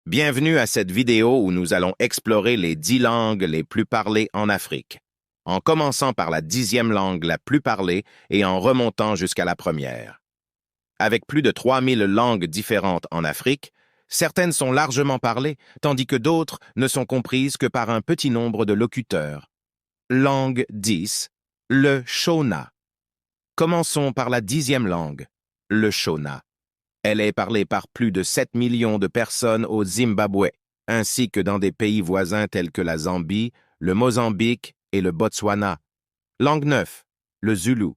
Bienvenue à cette vidéo où nous allons explorer les 10 langues les plus parlées en Afrique, en commençant par la 10e langue la plus parlée et en remontant jusqu'à la première. Avec plus de 3000 langues différentes en Afrique, certaines sont largement parlées, tandis que d'autres ne sont comprises que par un petit nombre de locuteurs. Langue 10, le Shona. Commençons par la 10e langue, le Shona. Elle est parlée par plus de 7 millions de personnes au Zimbabwe, ainsi que dans des pays voisins tels que la Zambie, le Mozambique et le Botswana. Langue 9, le Zulu.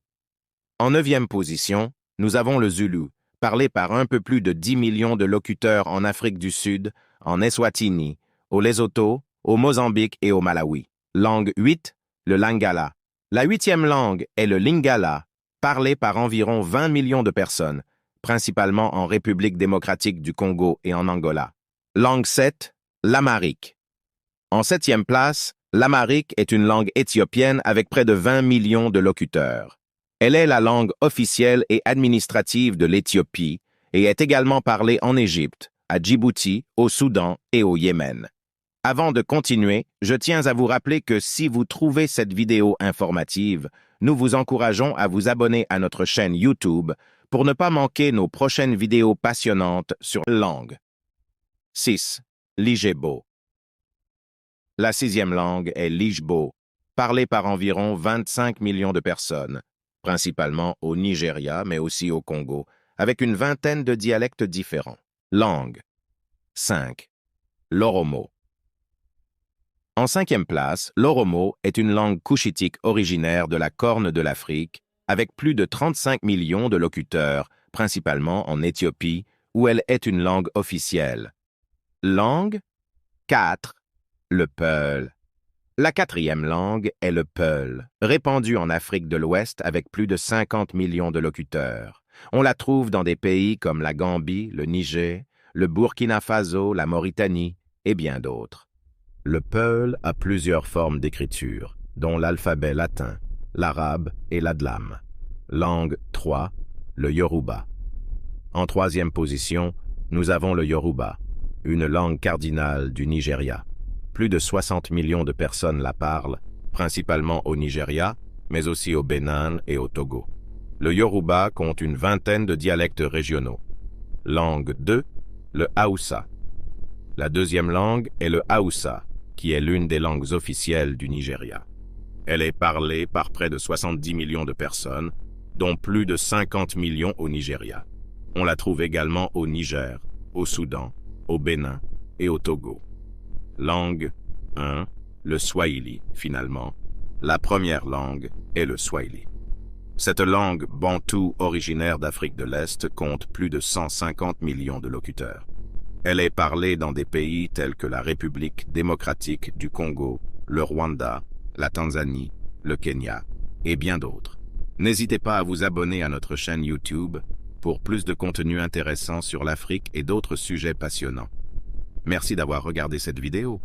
En 9e position, nous avons le Zulu, parlé par un peu plus de 10 millions de locuteurs en Afrique du Sud, en Eswatini, au Lesotho, au Mozambique et au Malawi. Langue 8, le Lingala. La 8e langue est le Lingala, parlé par environ 20 millions de personnes, principalement en République démocratique du Congo et en Angola. Langue 7, l'amharique. En 7e place, l'amharique est une langue éthiopienne avec près de 20 millions de locuteurs. Elle est la langue officielle et administrative de l'Éthiopie et est également parlée en Égypte, à Djibouti, au Soudan et au Yémen. Avant de continuer, je tiens à vous rappeler que si vous trouvez cette vidéo informative, nous vous encourageons à vous abonner à notre chaîne YouTube pour ne pas manquer nos prochaines vidéos passionnantes sur langue. 6. L'Igbo. La 6e langue est l'Igbo, parlée par environ 25 millions de personnes, principalement au Nigeria, mais aussi au Congo, avec une vingtaine de dialectes différents. Langue. 5. L'Oromo. En 5e place, l'Oromo est une langue couchitique originaire de la Corne de l'Afrique, avec plus de 35 millions de locuteurs, principalement en Éthiopie, où elle est une langue officielle. Langue 4. Le Peul. La 4e langue est le Peul, répandue en Afrique de l'Ouest avec plus de 50 millions de locuteurs. On la trouve dans des pays comme la Gambie, le Niger, le Burkina Faso, la Mauritanie et bien d'autres. Le Peul a plusieurs formes d'écriture, dont l'alphabet latin, l'arabe et l'adlam. Langue 3, le Yoruba. En 3e position, nous avons le Yoruba, une langue cardinale du Nigeria. Plus de 60 millions de personnes la parlent, principalement au Nigeria, mais aussi au Bénin et au Togo. Le Yoruba compte une vingtaine de dialectes régionaux. Langue 2, le Haoussa. La 2e langue est le Haoussa, qui est l'une des langues officielles du Nigeria. Elle est parlée par près de 70 millions de personnes, dont plus de 50 millions au Nigeria. On la trouve également au Niger, au Soudan, au Bénin et au Togo. Langue 1, le Swahili, finalement. La première langue est le Swahili. Cette langue bantoue originaire d'Afrique de l'Est compte plus de 150 millions de locuteurs. Elle est parlée dans des pays tels que la République démocratique du Congo, le Rwanda, la Tanzanie, le Kenya et bien d'autres. N'hésitez pas à vous abonner à notre chaîne YouTube pour plus de contenu intéressant sur l'Afrique et d'autres sujets passionnants. Merci d'avoir regardé cette vidéo.